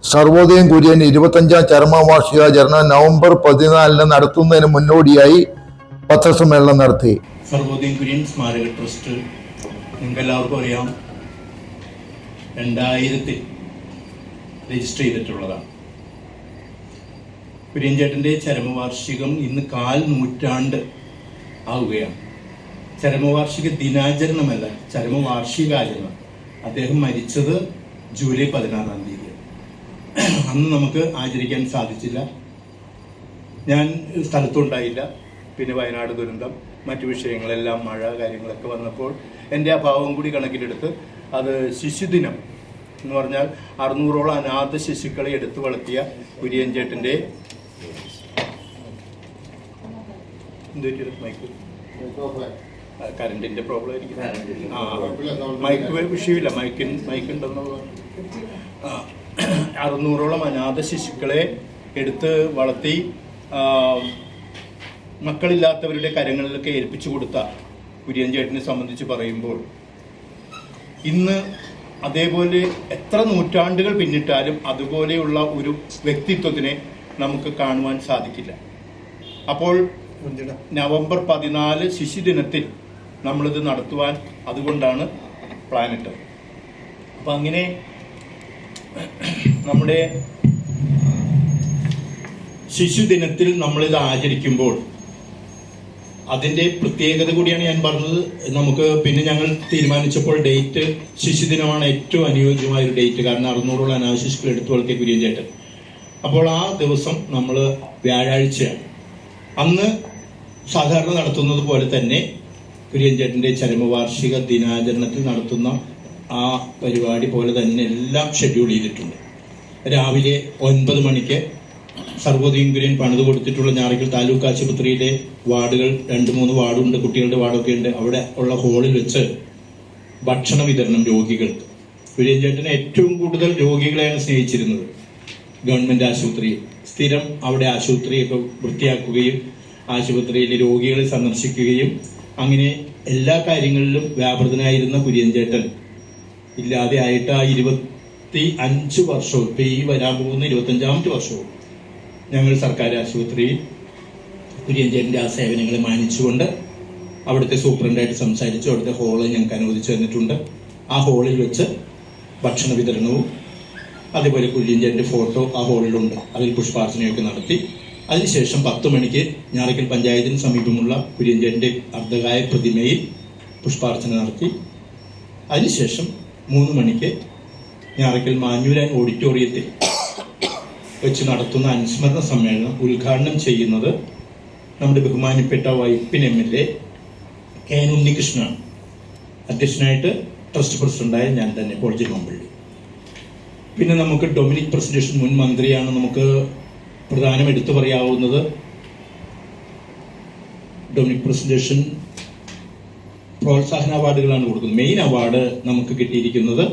Sarvodayam Kurian 25ാം ചരമവാർഷികാചരണം November 14 നടത്തുന്നതിന് മുന്നോടിയായി പത്രസമ്മേളനം നടത്തി. സർവോദയം കുര്യൻ സ്മാരക ട്രസ്റ്റ് നിങ്ങൾക്ക് എല്ലാവർക്കും അറിയാം 2000 രജിസ്റ്റർ ചെയ്തിട്ടുള്ളതാണ്. കുര്യൻ ചേട്ടൻ്റെ ചരമവാർഷികം ഇന്ന് 1/4 നൂറ്റാണ്ട് ആവുകയാണ്. ചരമവാർഷിക ദിനാചരണമല്ല, ചരമവാർഷികാചരണം. അദ്ദേഹം മരിച്ചത് ജൂലൈ 16 തീയതി. അന്ന് നമുക്ക് ആചരിക്കാൻ സാധിച്ചില്ല. ഞാൻ സ്ഥലത്തുണ്ടായില്ല. പിന്നെ വയനാട് ദുരന്തം, മറ്റു വിഷയങ്ങളെല്ലാം, മഴ കാര്യങ്ങളൊക്കെ വന്നപ്പോൾ എൻ്റെ അഭാവം കൂടി കണക്കിലെടുത്ത് അത് ശിശുദിനം എന്ന് പറഞ്ഞാൽ 600ഓളം അനാഥ ശിശുക്കളെ എടുത്തു വളർത്തിയ കുര്യൻ ചേട്ടൻ്റെ കറണ്ടിന്റെ പ്രോബ്ലം ആയിരിക്കും. മൈക്ക് വിഷയമില്ല, മൈക്കുണ്ടെന്നുള്ള 600ഓളം അനാഥ ശിശുക്കളെ എടുത്ത് വളർത്തി മക്കളില്ലാത്തവരുടെ കരങ്ങളിലൊക്കെ ഏൽപ്പിച്ചു കൊടുത്ത കുര്യൻ ചേട്ടനെ സംബന്ധിച്ച് പറയുമ്പോൾ ഇന്ന് അതേപോലെ എത്ര നൂറ്റാണ്ടുകൾ പിന്നിട്ടാലും അതുപോലെയുള്ള ഒരു വ്യക്തിത്വത്തിനെ നമുക്ക് കാണുവാൻ സാധിക്കില്ല. അപ്പോൾ നവംബർ 14 ശിശുദിനത്തിൽ നമ്മളിത് നടത്തുവാൻ അതുകൊണ്ടാണ് പ്ലാനിട്ടത്. അപ്പം അങ്ങനെ നമ്മുടെ ശിശുദിനത്തിൽ നമ്മളിത് ആചരിക്കുമ്പോൾ അതിൻ്റെ പ്രത്യേകത കൂടിയാണ് ഞാൻ പറഞ്ഞത്. നമുക്ക് പിന്നെ ഞങ്ങൾ തീരുമാനിച്ചപ്പോൾ ഡേറ്റ് ശിശുദിനമാണ് ഏറ്റവും അനുയോജ്യമായ ഒരു ഡേറ്റ്. കാരണം 600ഓളം അനാഥ ശിശുക്കൾ എടുത്തു വളർത്തിയ കുര്യൻ ചേട്ടൻ. അപ്പോൾ ആ ദിവസം നമ്മൾ വ്യാഴാഴ്ചയാണ്. അന്ന് സാധാരണ നടത്തുന്നത് പോലെ തന്നെ കുര്യൻ ചേട്ടൻ്റെ ചരമവാർഷിക ദിനാചരണത്തിൽ നടത്തുന്ന ആ പരിപാടി പോലെ തന്നെ എല്ലാം ഷെഡ്യൂൾ ചെയ്തിട്ടുണ്ട്. രാവിലെ 9 മണിക്ക് സർവോദയം കുര്യൻ പണിത് കൊടുത്തിട്ടുള്ള ഞാറയ്ക്കൽ താലൂക്ക് ആശുപത്രിയിലെ വാർഡുകൾ 2-3 വാർഡുണ്ട്, കുട്ടികളുടെ വാർഡൊക്കെ ഉണ്ട്. അവിടെ ഉള്ള ഹാളിൽ വെച്ച് ഭക്ഷണ വിതരണം രോഗികൾക്ക്. കുര്യൻ ചേട്ടന് ഏറ്റവും കൂടുതൽ രോഗികളെയാണ് സ്നേഹിച്ചിരുന്നത്. ഗവൺമെന്റ് ആശുപത്രിയിൽ സ്ഥിരം അവിടെ ആശുപത്രിയൊക്കെ വൃത്തിയാക്കുകയും ആശുപത്രിയിലെ രോഗികളെ സന്ദർശിക്കുകയും അങ്ങനെ എല്ലാ കാര്യങ്ങളിലും വ്യാപൃതനായിരുന്ന കുര്യൻ ചേട്ടൻ ഇല്ലാതെ ആയിട്ട് ആ 25 വർഷവും ഇപ്പൊ ഈ വരാൻ പോകുന്ന 25ാമത്തെ വർഷവും ഞങ്ങൾ സർക്കാർ ആശുപത്രിയിൽ കുര്യൻ ചേട്ടൻ്റെ ആ സേവനങ്ങളെ മാനിച്ചുകൊണ്ട് അവിടുത്തെ സൂപ്രണ്ടായിട്ട് സംസാരിച്ചു. അവിടുത്തെ ഹോള് ഞങ്ങൾക്ക് അനുവദിച്ചു തന്നിട്ടുണ്ട്. ആ ഹോളിൽ വെച്ച് ഭക്ഷണ വിതരണവും അതേപോലെ കുര്യൻ ചേട്ടൻ്റെ ഫോട്ടോ ആ ഹോളിലുണ്ട്. അതിൽ പുഷ്പാർച്ചനയൊക്കെ നടത്തി അതിനുശേഷം 10 മണിക്ക് ഞാറയ്ക്കൽ പഞ്ചായത്തിന് സമീപമുള്ള കുര്യൻ ചേട്ടൻ്റെ അർദ്ധകായ പ്രതിമയിൽ പുഷ്പാർച്ചന നടത്തി. അതിനുശേഷം 3 മണിക്ക് ഞാറയ്ക്കൽ മാഞ്ഞൂരാൻ ഓഡിറ്റോറിയത്തിൽ വെച്ച് നടത്തുന്ന അനുസ്മരണ സമ്മേളനം ഉദ്ഘാടനം ചെയ്യുന്നത് നമ്മുടെ ബഹുമാനപ്പെട്ട വൈപ്പിൻ MLA KN ഉണ്ണികൃഷ്ണനാണ്. അധ്യക്ഷനായിട്ട് ട്രസ്റ്റ് പ്രസിഡന്റായ ഞാൻ തന്നെ പോൾജി മമ്പള്ളി. പിന്നെ നമുക്ക് ഡൊമിനിക് പ്രസന്റേഷൻ മുൻ മന്ത്രിയാണ്. നമുക്ക് പ്രധാനം എടുത്തു പറയാവുന്നത് ഡൊമിനിക് പ്രസന്റേഷൻ പ്രോത്സാഹന അവാർഡുകളാണ് കൊടുക്കുന്നത്. മെയിൻ അവാർഡ് നമുക്ക് കിട്ടിയിരിക്കുന്നത്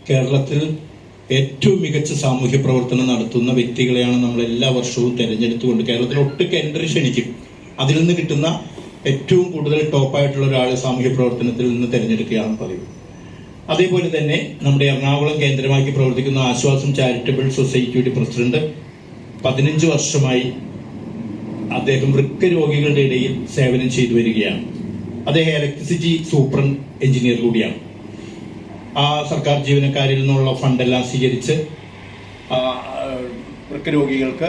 കേരളത്തിൽ ഏറ്റവും മികച്ച സാമൂഹ്യ പ്രവർത്തനം നടത്തുന്ന വ്യക്തികളെയാണ് നമ്മൾ എല്ലാ വർഷവും തിരഞ്ഞെടുത്തുകൊണ്ട് കേരളത്തിൽ ഒട്ടുക്ക് എൻട്രി ക്ഷണിക്കും. അതിൽ നിന്ന് കിട്ടുന്ന ഏറ്റവും കൂടുതൽ ടോപ്പായിട്ടുള്ള ഒരാളെ സാമൂഹ്യ പ്രവർത്തനത്തിൽ നിന്ന് തിരഞ്ഞെടുക്കുകയാണ് പതിവ്. അതേപോലെ തന്നെ നമ്മുടെ എറണാകുളം കേന്ദ്രമാക്കി പ്രവർത്തിക്കുന്ന ആശ്വാസം ചാരിറ്റബിൾ സൊസൈറ്റിയുടെ പ്രസിഡന്റ് 15 വർഷമായി അദ്ദേഹം വൃക്ക രോഗികളുടെ ഇടയിൽ സേവനം ചെയ്തു വരികയാണ്. അദ്ദേഹം ഇലക്ട്രിസിറ്റി സൂപ്പർ എഞ്ചിനീയർ കൂടിയാണ്. ആ സർക്കാർ ജീവനക്കാരിൽ നിന്നുള്ള ഫണ്ടെല്ലാം സ്വീകരിച്ച് വൃക്ക രോഗികൾക്ക്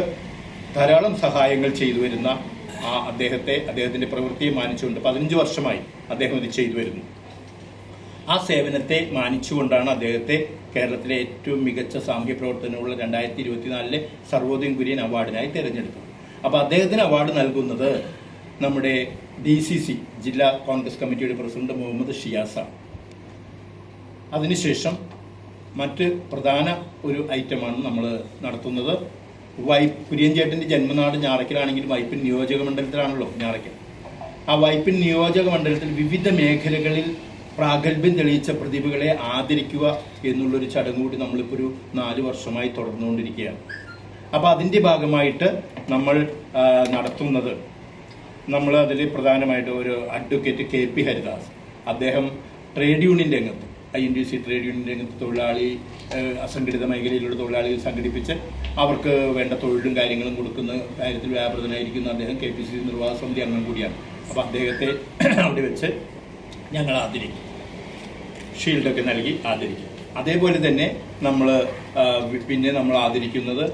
ധാരാളം സഹായങ്ങൾ ചെയ്തു വരുന്ന അദ്ദേഹത്തിന്റെ പ്രവൃത്തിയെ മാനിച്ചുകൊണ്ട് 15 വർഷമായി അദ്ദേഹം ഇത് ചെയ്തു വരുന്നു. ആ സേവനത്തെ മാനിച്ചുകൊണ്ടാണ് അദ്ദേഹത്തെ കേരളത്തിലെ ഏറ്റവും മികച്ച സാമൂഹ്യ പ്രവർത്തനമുള്ള 2024 സർവോദയം കുര്യൻ അവാർഡിനായി തിരഞ്ഞെടുത്തത്. അപ്പോൾ അദ്ദേഹത്തിന് അവാർഡ് നൽകുന്നത് നമ്മുടെ DCC ജില്ലാ കോൺഗ്രസ് കമ്മിറ്റിയുടെ പ്രസിഡന്റ് മുഹമ്മദ് ഷിയാസാണ്. അതിനുശേഷം മറ്റ് പ്രധാന ഒരു ഐറ്റമാണ് നമ്മൾ നടത്തുന്നത്. കുര്യൻ ചേട്ടൻ്റെ ജന്മനാട് ഞാറയ്ക്കലാണെങ്കിൽ വൈപ്പിൻ നിയോജക മണ്ഡലത്തിലാണല്ലോ ഞാറയ്ക്കൽ. ആ വൈപ്പിൻ നിയോജക മണ്ഡലത്തിൽ വിവിധ മേഖലകളിൽ പ്രാഗൽഭ്യം തെളിയിച്ച പ്രതിഭകളെ ആദരിക്കുക എന്നുള്ളൊരു ചടങ്ങ് കൂടി നമ്മളിപ്പോൾ ഒരു 4 വർഷമായി തുടർന്നുകൊണ്ടിരിക്കുകയാണ്. അപ്പോൾ അതിൻ്റെ ഭാഗമായിട്ട് നമ്മൾ നടത്തുന്നത് നമ്മൾ അതിൽ പ്രധാനമായിട്ട് ഒരു അഡ്വക്കേറ്റ് KP ഹരിദാസ്, അദ്ദേഹം ട്രേഡ് യൂണിയൻ രംഗത്ത് INTUC ട്രേഡ് യൂണിയൻ രംഗത്ത് തൊഴിലാളി അസംഘടിത മേഖലയിലുള്ള തൊഴിലാളികൾ സംഘടിപ്പിച്ച് അവർക്ക് വേണ്ട തൊഴിലും കാര്യങ്ങളും കൊടുക്കുന്ന കാര്യത്തിൽ വ്യാപൃതനായിരിക്കുന്ന അദ്ദേഹം KPCC നിർവാഹക സമിതി അംഗം കൂടിയാണ്. അപ്പോൾ അദ്ദേഹത്തെ അവിടെ വെച്ച് ഞങ്ങൾ ആദരിക്കും, ഷീൽഡൊക്കെ നൽകി ആദരിക്കും. അതേപോലെ തന്നെ പിന്നെ നമ്മൾ ആദരിക്കുന്നത്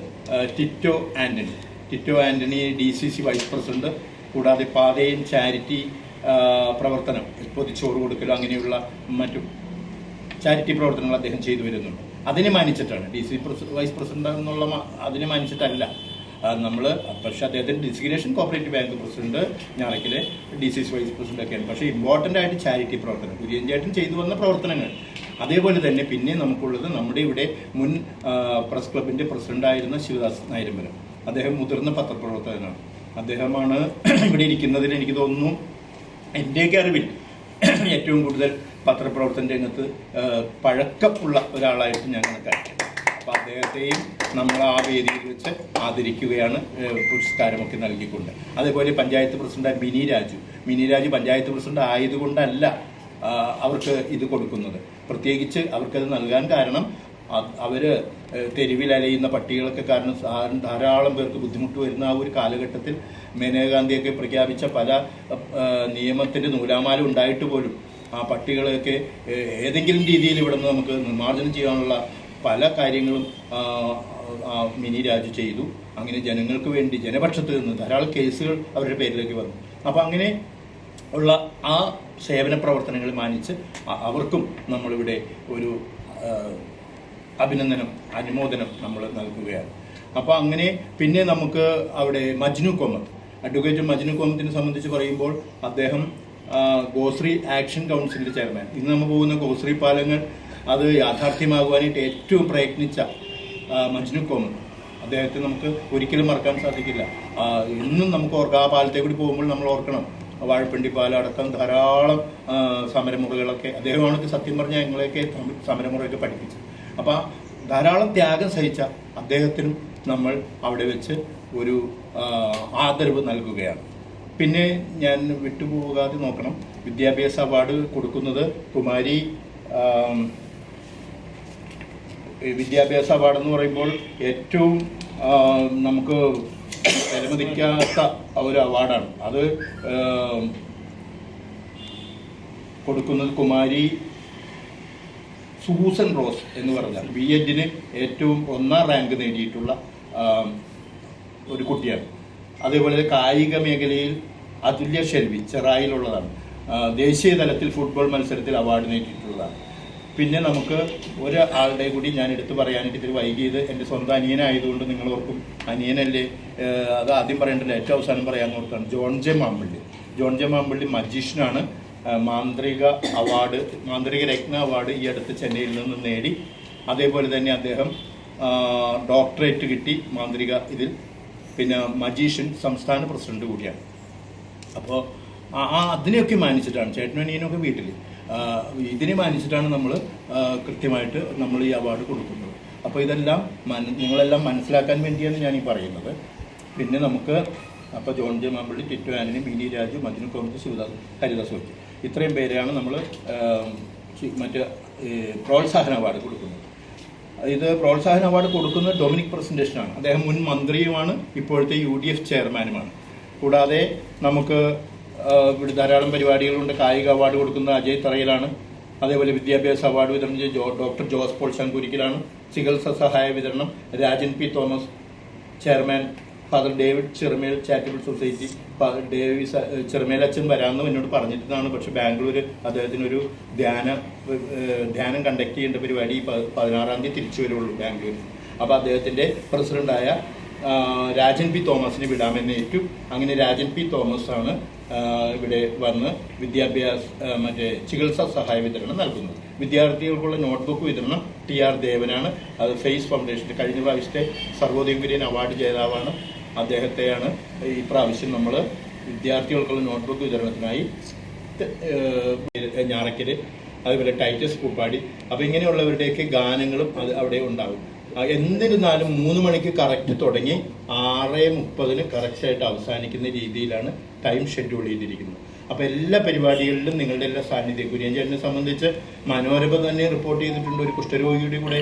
Tito Antony DCC vice president, കൂടാതെ പാതയൻ ചാരിറ്റി പ്രവർത്തനം, പൊതിച്ചോറ് കൊടുക്കലോ അങ്ങനെയുള്ള മറ്റും ചാരിറ്റി പ്രവർത്തനങ്ങൾ അദ്ദേഹം ചെയ്തു വരുന്നുണ്ട്. അതിനെ മാനിച്ചിട്ടാണ് DC വൈസ് പ്രസിഡന്റ് എന്നുള്ള അതിനെ മാനിച്ചിട്ടല്ല നമ്മൾ. പക്ഷേ അദ്ദേഹത്തിൻ്റെ ഡിസിഗ്നേഷൻ കോപ്പറേറ്റീവ് ബാങ്ക് പ്രസിഡന്റ്, ഞാറയ്ക്കലെ DCC വൈസ് പ്രസിഡന്റ് ഒക്കെയാണ്. പക്ഷേ ഇമ്പോർട്ടൻ്റ് ആയിട്ട് ചാരിറ്റി പ്രവർത്തനം, കുര്യൻ ചേട്ടൻ ചെയ്തു വന്ന പ്രവർത്തനങ്ങൾ. അതേപോലെ തന്നെ പിന്നെ നമുക്കുള്ളത് നമ്മുടെ ഇവിടെ മുൻ പ്രസ് ക്ലബിൻ്റെ പ്രസിഡന്റായിരുന്ന ശിവദാസ് നായരമ്പലം. അദ്ദേഹം മുതിർന്ന പത്രപ്രവർത്തകനാണ്. അദ്ദേഹമാണ് ഇവിടെ ഇരിക്കുന്നതിൽ എനിക്ക് തോന്നുന്നു എൻ്റെയൊക്കെ അറിവിൽ ഏറ്റവും കൂടുതൽ പത്രപ്രവർത്തന രംഗത്ത് പഴക്കമുള്ള ഒരാളായിട്ട് ഞാൻ കണക്കാക്കി. അപ്പോൾ അദ്ദേഹത്തെയും നമ്മൾ ആ വേദിയിൽ വെച്ച് ആദരിക്കുകയാണ്, പുരസ്കാരമൊക്കെ നൽകിക്കൊണ്ട്. അതേപോലെ പഞ്ചായത്ത് പ്രസിഡന്റ് മിനി രാജു പഞ്ചായത്ത് പ്രസിഡന്റ് ആയതുകൊണ്ടല്ല അവർക്ക് ഇത് കൊടുക്കുന്നത്. പ്രത്യേകിച്ച് അവർക്കത് നൽകാൻ കാരണം അവർ തെരുവിലലയുന്ന പട്ടികളൊക്കെ കാരണം ധാരാളം പേർക്ക് ബുദ്ധിമുട്ട് വരുന്ന ആ ഒരു കാലഘട്ടത്തിൽ മേനകാഗാന്ധിയൊക്കെ പ്രഖ്യാപിച്ച പല നിയമത്തിൻ്റെ നൂലാമാല ഉണ്ടായിട്ട് പോലും ആ പട്ടികളെയൊക്കെ ഏതെങ്കിലും രീതിയിൽ ഇവിടെ നിന്ന് നമുക്ക് നിർമ്മാർജ്ജനം ചെയ്യാനുള്ള പല കാര്യങ്ങളും മിനി രാജു ചെയ്തു. അങ്ങനെ ജനങ്ങൾക്ക് വേണ്ടി ജനപക്ഷത്ത് നിന്ന് ധാരാളം കേസുകൾ അവരുടെ പേരിലേക്ക് വന്നു. അപ്പോൾ അങ്ങനെ ഉള്ള ആ സേവന പ്രവർത്തനങ്ങൾ മാനിച്ച് അവർക്കും നമ്മളിവിടെ ഒരു അനുമോദനം നമ്മൾ നൽകുകയാണ്. അപ്പോൾ അങ്ങനെ പിന്നെ നമുക്ക് അവിടെ അഡ്വക്കേറ്റ് മജ്നു കൊമ്മത്തിനെ സംബന്ധിച്ച് പറയുമ്പോൾ അദ്ദേഹം ഗോശ്രീ ആക്ഷൻ കൗൺസിലിൻ്റെ ചെയർമാൻ. ഇന്ന് നമ്മൾ പോകുന്ന ഗോശ്രീ പാലങ്ങൾ അത് യാഥാർത്ഥ്യമാകുവാനായിട്ട് ഏറ്റവും പ്രയത്നിച്ച മജ്നു കൊമ്മത്ത്, അദ്ദേഹത്തെ നമുക്ക് ഒരിക്കലും മറക്കാൻ സാധിക്കില്ല. ഇന്നും നമുക്ക് ഓർക്കാം. ആ പാലത്തെ കൂടി പോകുമ്പോൾ നമ്മൾ ഓർക്കണം, വാഴപ്പിണ്ടി പാലം അടക്കം ധാരാളം സമരമുറകളൊക്കെ അദ്ദേഹമാണ് സത്യം പറഞ്ഞാൽ ഞങ്ങളെയൊക്കെ സമരമുറയൊക്കെ പഠിപ്പിച്ചത്. അപ്പോൾ ധാരാളം ത്യാഗം സഹിച്ച അദ്ദേഹത്തിനും നമ്മൾ അവിടെ വെച്ച് ഒരു ആദരവ് നൽകുകയാണ്. പിന്നെ ഞാൻ വിട്ടുപോകാതെ നോക്കണം, വിദ്യാഭ്യാസ അവാർഡ് കൊടുക്കുന്നത് കുമാരി വിദ്യാഭ്യാസ അവാർഡ് എന്ന് പറയുമ്പോൾ ഏറ്റവും നമുക്ക് വിലമതിക്കാത്ത ഒരു അവാർഡാണ്. അത് കൊടുക്കുന്നത് കുമാരി സൂസൻ റോസ് എന്ന് പറഞ്ഞാൽ B.Edന് ഏറ്റവും 1ാം റാങ്ക് നേടിയിട്ടുള്ള ഒരു കുട്ടിയാണ്. അതേപോലെ കായിക മേഖലയിൽ അതുല്യ ഷെൽവി ചെറായിലുള്ളതാണ്. ദേശീയ തലത്തിൽ ഫുട്ബോൾ മത്സരത്തിൽ അവാർഡ് നേടിയിട്ടുള്ളതാണ്. പിന്നെ നമുക്ക് ഒരാളുടെ കൂടി ഞാൻ എടുത്തു പറയാനായിട്ട് ഇത്തിരി വൈകിയത് എൻ്റെ സ്വന്തം അനിയനായതുകൊണ്ട് നിങ്ങൾ ഓർക്കും, അനിയനല്ലേ അത് ആദ്യം പറയേണ്ടല്ലോ, ഏറ്റവും അവസാനം പറയാൻ ഓർത്താണ്. ജോൺ ജെ മാമ്പള്ളി മജീഷ്യനാണ്. മാന്ത്രിക രത്ന അവാർഡ് ഈ അടുത്ത് ചെന്നൈയിൽ നിന്ന് നേടി. അതേപോലെ തന്നെ അദ്ദേഹം ഡോക്ടറേറ്റ് കിട്ടി മാന്ത്രിക ഇതിൽ. പിന്നെ മജീഷ്യൻ സംസ്ഥാന പ്രസിഡന്റ് കൂടിയാണ്. അപ്പോൾ അതിനെയൊക്കെ മാനിച്ചിട്ടാണ് ചേട്ടനും അനിയനൊക്കെ വീട്ടിൽ ഇതിനെ മാനിച്ചിട്ടാണ് നമ്മൾ കൃത്യമായിട്ട് നമ്മൾ ഈ അവാർഡ് കൊടുക്കുന്നത്. അപ്പോൾ ഇതെല്ലാം നിങ്ങളെല്ലാം മനസ്സിലാക്കാൻ വേണ്ടിയാണ് ഞാൻ ഈ പറയുന്നത്. പിന്നെ നമുക്ക് അപ്പോൾ ജോൺ ജെ മാമ്പള്ളി, ടിറ്റോ ആൻ്റണി, മിനി രാജു, മജ്നു കൊമ്മത്ത്, ശിവദാസ്, ഹരിദാസ് വയ്ക്കും, ഇത്രയും പേരെയാണ് നമ്മൾ മറ്റ് പ്രോത്സാഹന അവാർഡ് കൊടുക്കുന്നത്. ഇത് പ്രോത്സാഹന അവാർഡ് കൊടുക്കുന്നത് ഡൊമിനിക് പ്രസന്റേഷനാണ്. അദ്ദേഹം മുൻ മന്ത്രിയുമാണ്, ഇപ്പോഴത്തെ UDF ചെയർമാനുമാണ്. കൂടാതെ നമുക്ക് ഇവിടെ ധാരാളം പരിപാടികളുണ്ട്. കായിക അവാർഡ് കൊടുക്കുന്നത് അജയ് തറയിലാണ്. അതേപോലെ വിദ്യാഭ്യാസ അവാർഡ് വിതരണം ചെയ്ത് ഡോക്ടർ ജോസ് പോൾ ശങ്കുരിക്കലാണ്. ചികിത്സാ സഹായ വിതരണം Rajan P. Thomas, chairman father David Cherumel charitable society. Cherumel അച്ഛൻ വരാമെന്ന് എന്നോട് പറഞ്ഞിരുന്നതാണ്. പക്ഷേ ബാംഗ്ലൂർ അദ്ദേഹത്തിനൊരു ധ്യാനം കണ്ടക്ട് ചെയ്യേണ്ട പരിപാടി 16-ാം തീയതി തിരിച്ചു വരുള്ളൂ ബാംഗ്ലൂരിൽ. അപ്പോൾ അദ്ദേഹത്തിൻ്റെ പ്രസിഡൻ്റായ രാജൻ P. തോമസിനെ വിടാമെന്ന് ഏറ്റു. അങ്ങനെ രാജൻ P. തോമസ് ആണ് ഇവിടെ വന്ന് ചികിത്സാ സഹായ വിതരണം നൽകുന്നത്. വിദ്യാർത്ഥികൾക്കുള്ള നോട്ട്ബുക്ക് വിതരണം TR ദേവനാണ്. അത് ഫേസ് ഫൗണ്ടേഷൻ്റെ കഴിഞ്ഞ പ്രാവശ്യത്തെ സർവോദയകുര്യൻ അവാർഡ് ജേതാവാണ്. അദ്ദേഹത്തെയാണ് ഈ പ്രാവശ്യം നമ്മൾ വിദ്യാർത്ഥികൾക്കുള്ള നോട്ട്ബുക്ക് വിതരണത്തിനായി ഞാറയ്ക്കൽ, അതുപോലെ ടൈറ്റസ് പൂപ്പാടി. അപ്പോൾ ഇങ്ങനെയുള്ളവരുടെയൊക്കെ ഗാനങ്ങളും അത് അവിടെ ഉണ്ടാകും. എന്നിരുന്നാലും 3 മണിക്ക് കറക്റ്റ് തുടങ്ങി 6:30 കറക്റ്റായിട്ട് അവസാനിക്കുന്ന രീതിയിലാണ് ടൈം ഷെഡ്യൂൾ ചെയ്തിരിക്കുന്നത്. അപ്പോൾ എല്ലാ പരിപാടികളിലും നിങ്ങളുടെ എല്ലാ സാന്നിധ്യം, കുര്യൻ ചേട്ടനെ സംബന്ധിച്ച് മനോരമ തന്നെ റിപ്പോർട്ട് ചെയ്തിട്ടുണ്ട് ഒരു കുഷ്ഠരോഗിയുടെ കൂടെ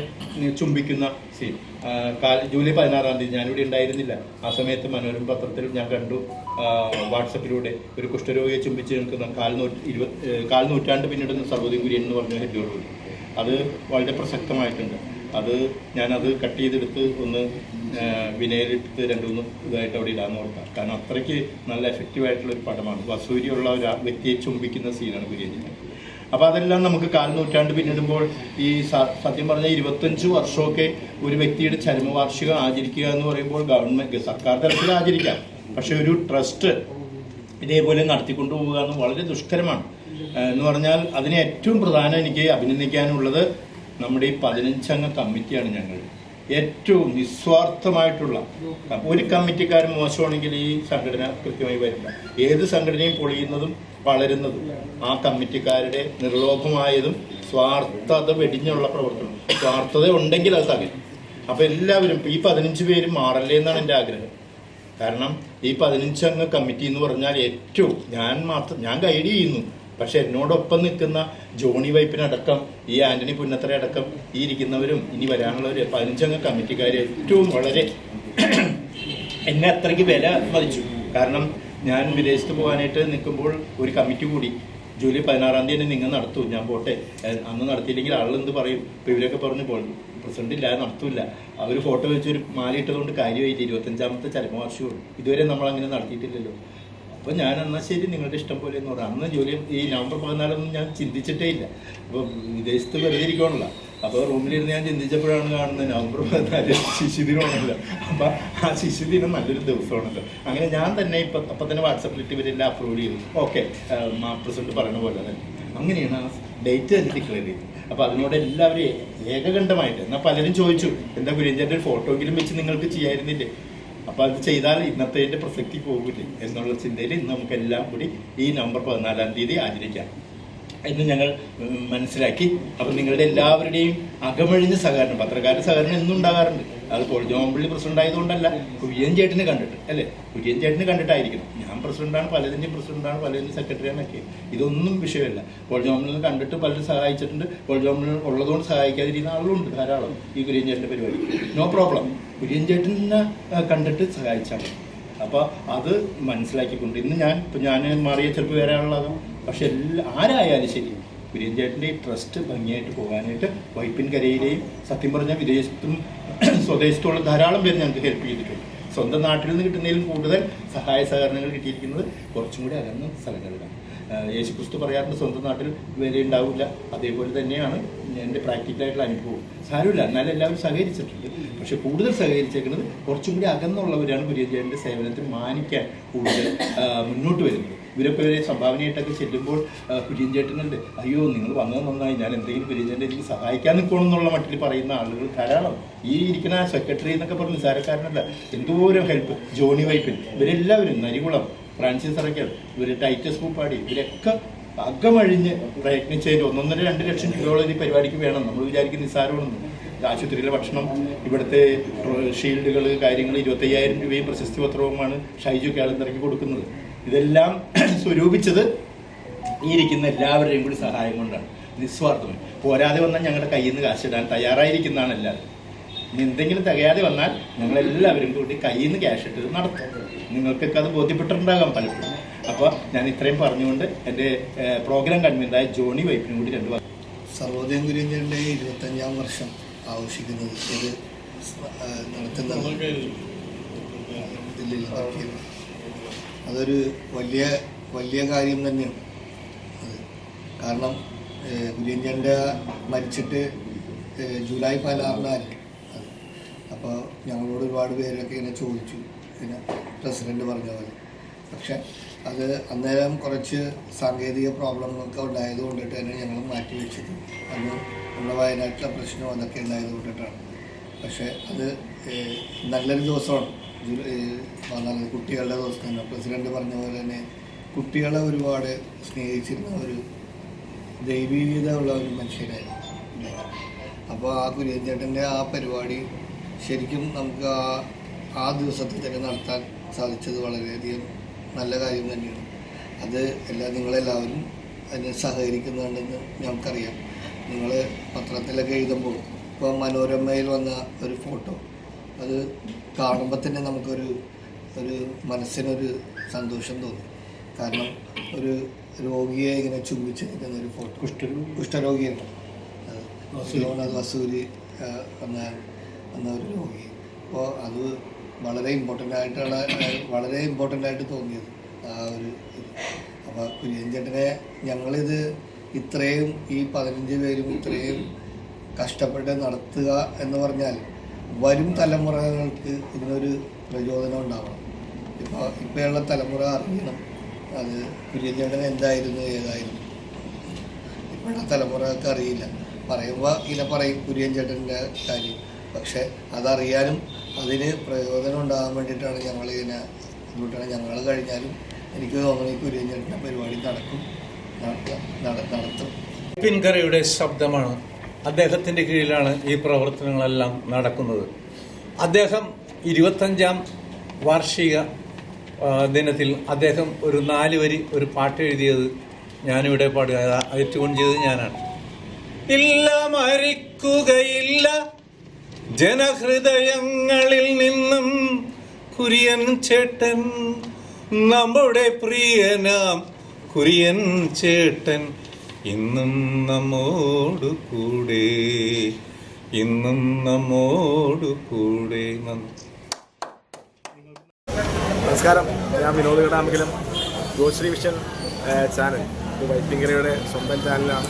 ചുംബിക്കുന്ന സീൻ. ജൂലൈ 16-ാം തീയതി ഞാനിവിടെ ഉണ്ടായിരുന്നില്ല, ആ സമയത്ത് മനോരമ പത്രത്തിൽ ഞാൻ കണ്ടു, വാട്സപ്പിലൂടെ ഒരു കുഷ്ഠരോഗിയെ ചുംബിച്ച് നിൽക്കുന്ന കാൽ നൂറ്റാണ്ട് പിന്നിടുന്ന സർവ്വോദയം കുര്യൻ എന്ന് പറഞ്ഞ ഹെഡിയോട്. അത് വളരെ പ്രസക്തമായിട്ടുണ്ട്. അത് ഞാനത് കട്ട് ചെയ്തെടുത്ത് ഒന്ന് വിനയിലെടുത്ത് 2-3 ഇതായിട്ട് അവിടെ ഇടാമെന്ന് ഓർക്കാം. കാരണം അത്രയ്ക്ക് നല്ല എഫക്റ്റീവായിട്ടുള്ളൊരു പടമാണ്. വസൂരിയുള്ള ഒരു വ്യക്തിയെ ചുംബിക്കുന്ന സീനാണ് കുര്യൻ. അപ്പോൾ അതെല്ലാം നമുക്ക് കാൽ നൂറ്റാണ്ട് പിന്നിടുമ്പോൾ ഈ സത്യം പറഞ്ഞാൽ 25 വർഷമൊക്കെ ഒരു വ്യക്തിയുടെ ചരമവാർഷികം ആചരിക്കുക എന്ന് പറയുമ്പോൾ ഗവൺമെൻറ് സർക്കാർ തലത്തിൽ ആചരിക്കാം, പക്ഷെ ഒരു ട്രസ്റ്റ് ഇതേപോലെ നടത്തിക്കൊണ്ടു പോകുക എന്ന് വളരെ ദുഷ്കരമാണ്. എന്ന് പറഞ്ഞാൽ അതിന് ഏറ്റവും പ്രധാനം എനിക്ക് അഭിനന്ദിക്കാനുള്ളത് നമ്മുടെ ഈ 15-അംഗ കമ്മിറ്റിയാണ്. ഞങ്ങൾ ഏറ്റവും നിസ്വാർത്ഥമായിട്ടുള്ള, ഒരു കമ്മിറ്റിക്കാരൻ മോശമാണെങ്കിൽ ഈ സംഘടന കൃത്യമായി വരില്ല. ഏത് സംഘടനയും പൊളിയുന്നതും വളരുന്നതും ആ കമ്മിറ്റിക്കാരുടെ നിർലോഭമായതും സ്വാർത്ഥത വെടിഞ്ഞുള്ള പ്രവർത്തനം. സ്വാർത്ഥത ഉണ്ടെങ്കിൽ അത് തകരും. അപ്പോൾ എല്ലാവരും ഈ 15 പേരും മാറല്ലേ എന്നാണ് എൻ്റെ ആഗ്രഹം. കാരണം ഈ 15-അംഗ കമ്മിറ്റി എന്ന് പറഞ്ഞാൽ ഏറ്റവും ഞാൻ ഗൈഡ് ചെയ്യുന്നു, പക്ഷെ എന്നോടൊപ്പം നിൽക്കുന്ന ജോണി വൈപ്പിനടക്കം, ഈ ആന്റണി പുന്നത്തറ അടക്കം, ഈ ഇരിക്കുന്നവരും ഇനി വരാനുള്ളവർ 15-അംഗ കമ്മിറ്റിക്കാർ ഏറ്റവും വളരെ എന്നെ അത്രയ്ക്ക് വില മതിച്ചു. കാരണം ഞാൻ വിദേശത്ത് പോകാനായിട്ട് നിൽക്കുമ്പോൾ ഒരു കമ്മിറ്റി കൂടി ജൂലൈ 16-ാം തീയതി നിങ്ങൾ നടത്തൂ, ഞാൻ പോട്ടെ, അന്ന് നടത്തിയില്ലെങ്കിൽ ആളെന്ത് പറയും. ഇപ്പോൾ ഇവരൊക്കെ പറഞ്ഞു പ്രസിഡന്റ് ഇല്ല, നടത്തൂല്ല. അവർ ഫോട്ടോ വെച്ചൊരു മാലയിട്ടതുകൊണ്ട് കാര്യമായില്ല. 25-ാമത്തെ ചരമവാർഷികമാണ്, ഇതുവരെ നമ്മൾ അങ്ങനെ നടത്തിയിട്ടില്ലല്ലോ. അപ്പോൾ ഞാൻ എന്നാൽ ശരി നിങ്ങളുടെ ഇഷ്ടം പോലെ എന്ന് പറയാം. അന്ന് ഈ നവംബർ 14 ഞാൻ ചിന്തിച്ചിട്ടേ ഇല്ല. അപ്പോൾ വിദേശത്ത് വെറുതെ ഇരിക്കണമല്ലോ. അപ്പോൾ റൂമിലിരുന്ന് ഞാൻ ചിന്തിച്ചപ്പോഴാണ് കാണുന്നത് നവംബർ 14 ശിശുദിനമാണല്ലോ. അപ്പോൾ ആ ശിശുദിനം നല്ലൊരു ദിവസമാണല്ലോ. അങ്ങനെ ഞാൻ തന്നെ അപ്പം തന്നെ വാട്സപ്പിലിട്ട് ഇവരെല്ലാം അപ്രൂവ് ചെയ്തു. ഓക്കെ, പ്രസിഡന്റ് പറയുന്ന പോലെ തന്നെ അങ്ങനെയാണ് ആ ഡേറ്റ് തന്നെ ഡിക്ലെയർ ചെയ്തത്. അപ്പോൾ അതിനോട് എല്ലാവരും ഏകകണ്ഠമായിട്ട്, എന്നാൽ പലരും ചോദിച്ചു എന്താ കുര്യൻചേട്ടൻ്റെ ഒരു ഫോട്ടോയെങ്കിലും വെച്ച് നിങ്ങൾക്ക് ചെയ്യായിരുന്നില്ലേ. അപ്പോൾ അത് ചെയ്താൽ ഇന്നത്തെ പ്രസക്തി പോകില്ലേ എന്നുള്ള ചിന്തയിൽ ഇന്ന് നമുക്കെല്ലാം കൂടി ഈ നവംബർ 14-ാം തീയതി ആചരിക്കാം എന്ന് ഞങ്ങൾ മനസ്സിലാക്കി. അപ്പം നിങ്ങളുടെ എല്ലാവരുടെയും അകമഴിഞ്ഞ സഹകരണം, പത്രക്കാരുടെ സഹകരണം എന്നും ഉണ്ടാകാറുണ്ട്. അത് ജോംപള്ളി പ്രസിഡന്റ് ആയതുകൊണ്ടല്ല, കുര്യൻ ചേട്ടനെ കണ്ടിട്ട് അല്ലേ, കുര്യൻ ചേട്ടനെ കണ്ടിട്ടായിരിക്കണം. ഞാൻ പ്രസിഡന്റാണ്, പലതിൻ്റെയും പ്രസിഡന്റാണ്, പലതിൻ്റെയും സെക്രട്ടറിയാണൊക്കെ. ഇതൊന്നും വിഷയമല്ല. ജോംപള്ളിനെ കണ്ടിട്ട് പലരും സഹായിച്ചിട്ടുണ്ട്. ജോംപള്ളി ഉള്ളതുകൊണ്ട് സഹായിക്കാതിരിക്കുന്ന ആളുകളുണ്ട് ധാരാളം ഈ കുര്യൻ ചേട്ടൻ്റെ പരിപാടി. നോ പ്രോബ്ലം, കുര്യൻ ചേട്ടനെ കണ്ടിട്ട് സഹായിച്ചാൽ മതി. അപ്പോൾ അത് മനസ്സിലാക്കിക്കൊണ്ട് ഇന്ന് ഞാൻ മാറിയ ചിലപ്പോൾ വേറെ ആളുകളാകും, പക്ഷെ ആരായാലും ശരി കുര്യൻ ചേട്ടൻ്റെ ഈ ട്രസ്റ്റ് ഭംഗിയായിട്ട് പോകാനായിട്ട് വൈപ്പിൻകരയിലെയും സത്യം പറഞ്ഞാൽ വിദേശത്തും സ്വദേശത്തുള്ള ധാരാളം പേര് ഞങ്ങൾക്ക് ഹെൽപ്പ് ചെയ്തിട്ടുണ്ട്. സ്വന്തം നാട്ടിൽ നിന്ന് കിട്ടുന്നതിലും കൂടുതൽ സഹായ സഹകരണങ്ങൾ കിട്ടിയിരിക്കുന്നത് കുറച്ചും കൂടി അകന്ന സ്ഥലങ്ങളിലാണ്. യേശുക്രിസ്തു പറയാറുണ്ട് സ്വന്തം നാട്ടിൽ വില ഉണ്ടാവില്ല. അതേപോലെ തന്നെയാണ് എൻ്റെ പ്രാക്ടിക്കലായിട്ടുള്ള അനുഭവം. സാരമില്ല, എന്നാലും എല്ലാവരും സഹകരിച്ചിട്ടുണ്ട്. പക്ഷെ കൂടുതൽ സഹകരിച്ചേക്കുന്നത് കുറച്ചും കൂടി അകന്നുള്ളവരാണ് കുര്യൻ ചേട്ടൻ്റെ സേവനത്തിൽ മാനിക്കാൻ കൂടുതൽ മുന്നോട്ട് വരുന്നത്. ഇവരൊക്കെ ഇവരെ സംഭാവനയായിട്ടൊക്കെ ചെല്ലുമ്പോൾ കുര്യൻ ചേട്ടനുണ്ട്, അയ്യോ നിങ്ങൾ വന്നത് നന്നായി, ഞാൻ എന്തെങ്കിലും കുര്യൻ ചേട്ടൻ എനിക്ക് സഹായിക്കാൻ നിൽക്കണം എന്നുള്ള മട്ടിൽ പറയുന്ന ആളുകൾ ധാരാളം. ഈ ഇരിക്കുന്ന സെക്രട്ടറി എന്നൊക്കെ പറഞ്ഞ് നിസാരക്കാരനല്ല, എന്തോരം ഹെൽപ്പ്. ജോണി വൈപ്പിൻ, ഇവരെല്ലാവരും, നരികുളം ഫ്രാൻസിസ് അറയ്ക്കൽ, ഇവർ ടൈറ്റസ് പൂപ്പാടി, ഇവരൊക്കെ അകമഴിഞ്ഞ് പ്രയത്നിച്ചതിൽ 1.5-2 ലക്ഷം രൂപയോളം ഈ പരിപാടിക്ക് വേണം. നമ്മൾ വിചാരിക്കുന്ന നിസ്സാരമാണെന്ന്. ആശുപത്രിയിലെ ഭക്ഷണം, ഇവിടുത്തെ ഷീൽഡുകൾ, കാര്യങ്ങൾ 25,000 രൂപയും പ്രശസ്തി പത്രവുമാണ് ഷൈജു കേളന്തറയ്ക്ക് കൊടുക്കുന്നത്. ഇതെല്ലാം സ്വരൂപിച്ചത് ഈ ഇരിക്കുന്ന എല്ലാവരുടെയും കൂടി സഹായം കൊണ്ടാണ്, നിസ്വാർത്ഥമായി. പോരാതെ വന്നാൽ ഞങ്ങളുടെ കയ്യിൽ നിന്ന് കാശിടാൻ തയ്യാറായിരിക്കുന്നതാണ് എല്ലാവരും. ഇനി എന്തെങ്കിലും തികയാതെ വന്നാൽ ഞങ്ങളെല്ലാവരും കൂടി കയ്യിൽ നിന്ന് ക്യാഷ് ഇട്ട് നടത്തും. നിങ്ങൾക്കൊക്കെ അത് ബോധ്യപ്പെട്ടിട്ടുണ്ടാകാം പലപ്പോഴും. അപ്പോൾ ഞാൻ ഇത്രയും പറഞ്ഞുകൊണ്ട് എൻ്റെ പ്രോഗ്രാം കൺവീനറായ ജോണി വൈപ്പിനും കൂടി 2 വാക്ക്. സർവോദയം കുര്യൻ്റെ 25-ാം വർഷം ആഘോഷിക്കുന്നത് ഇത് നടത്തുന്നത് ദില്ലിയിൽ നടത്തിയത് അതൊരു വലിയ കാര്യം തന്നെയാണ് അത്. കാരണം കുര്യൻ്റെ മരിച്ചിട്ട് ജൂലൈ 16-നാണ് അത്. അപ്പോൾ ഞങ്ങളോട് ഒരുപാട് പേരൊക്കെ ഇങ്ങനെ ചോദിച്ചു, പിന്നെ പ്രസിഡന്റ് പറഞ്ഞ പോലെ. പക്ഷെ അത് അന്നേരം കുറച്ച് സാങ്കേതിക പ്രോബ്ലങ്ങളൊക്കെ ഉണ്ടായത് കൊണ്ടിട്ട് തന്നെ ഞങ്ങൾ മാറ്റിവെച്ചത്. അന്ന് നമ്മുടെ വയനാട്ടിലെ പ്രശ്നം അതൊക്കെ ഉണ്ടായത് കൊണ്ടിട്ടാണ്. പക്ഷേ അത് നല്ലൊരു ദിവസമാണ്, കുട്ടികളുടെ ദിവസം തന്നെ. പ്രസിഡന്റ് പറഞ്ഞ പോലെ തന്നെ കുട്ടികളെ ഒരുപാട് സ്നേഹിച്ചിരുന്ന ഒരു ദൈവീകതയുള്ള ഒരു മനുഷ്യനായിരുന്നു. അപ്പോൾ ആ കുര്യൻ ചേട്ടൻ്റെ ആ പരിപാടി ശരിക്കും നമുക്ക് ആ ദിവസത്തിൽ തന്നെ നടത്താൻ സാധിച്ചത് വളരെയധികം നല്ല കാര്യം തന്നെയാണ്. അത് നിങ്ങളെല്ലാവരും അതിന് സഹകരിക്കുന്നുണ്ടെന്ന് ഞങ്ങൾക്കറിയാം. നിങ്ങൾ പത്രത്തിലൊക്കെ എഴുതുമ്പോൾ ഇപ്പോൾ മനോരമയിൽ വന്ന ഒരു ഫോട്ടോ അത് കാണുമ്പോൾ തന്നെ നമുക്കൊരു മനസ്സിനൊരു സന്തോഷം തോന്നും. കാരണം ഒരു രോഗിയെ ഇങ്ങനെ ചുംബിച്ച് നിൽക്കുന്ന ഒരു ഫോട്ടോ, കുഷ്ഠരോഗിയാണ് അത് വസൂരി എന്ന ഒരു രോഗി. അപ്പോൾ അത് വളരെ ഇമ്പോർട്ടൻ്റ് ആയിട്ട് തോന്നിയത് ആ ഒരു ഇത്. അപ്പോൾ കുര്യൻ ചേട്ടനെ ഞങ്ങളിത് ഇത്രയും ഈ 15 പേരും ഇത്രയും കഷ്ടപ്പെട്ട് നടത്തുക എന്ന് പറഞ്ഞാൽ വരും തലമുറകൾക്ക് ഇതിനൊരു പ്രചോദനം ഉണ്ടാവണം. ഇപ്പോഴുള്ള തലമുറ അറിയണം അത് കുര്യൻ ചേട്ടൻ എന്തായിരുന്നു ഏതായിരുന്നു. ഇപ്പോഴുള്ള തലമുറകൾക്ക് അറിയില്ല. പറയുമ്പോൾ ഇങ്ങനെ പറയും കുര്യൻ ചേട്ടൻ്റെ കാര്യം, പക്ഷെ അതറിയാനും അതിന് പ്രയോജനം ഉണ്ടാകാൻ വേണ്ടിയിട്ടാണ് ഞങ്ങളിങ്ങനെ ഇങ്ങോട്ടാണ്. ഞങ്ങൾ കഴിഞ്ഞാലും എനിക്ക് തോന്നുന്നു ഈ കുര്യൻ ചേട്ടൻ്റെ പരിപാടി നടത്തും. പിൻകരയുടെ ശബ്ദമാണ്. അദ്ദേഹത്തിൻ്റെ കീഴിലാണ് ഈ പ്രവർത്തനങ്ങളെല്ലാം നടക്കുന്നത്. അദ്ദേഹം 25ാം വാർഷിക ദിനത്തിൽ അദ്ദേഹം ഒരു 4 വരി ഒരു പാട്ട് എഴുതിയത് ഞാനിവിടെ പാടുക, ട്യൂൺ ചെയ്തത് ഞാനാണ്. ഇല്ല മരിക്കുകയില്ല ജനഹൃദയങ്ങളിൽ നിന്നും കുര്യൻ ചേട്ടൻ, നമ്മുടെ പ്രിയനാം കുര്യൻ ചേട്ടൻ ഇന്നും നമ്മോടു കൂടെ, ഇന്നും നമ്മോടു കൂടെ. നമസ്കാരം, ഞാൻ വിനോദ് കടാമംഗലം. ഗോശ്രീ വിഷൻ ചാനൽ ഇത് വൈപ്പിങ്കരയുടെ സ്വന്തം ചാനലാണ്.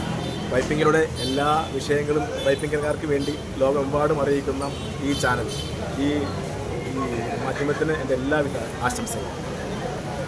വൈപ്പിങ്കരയുടെ എല്ലാ വിഷയങ്ങളും വൈപ്പിങ്കരക്കാർക്ക് വേണ്ടി ലോകമെമ്പാടും അറിയിക്കുന്ന ഈ ചാനൽ, ഈ മാധ്യമത്തിന് എൻ്റെ എല്ലാവിധ ആശംസകളും.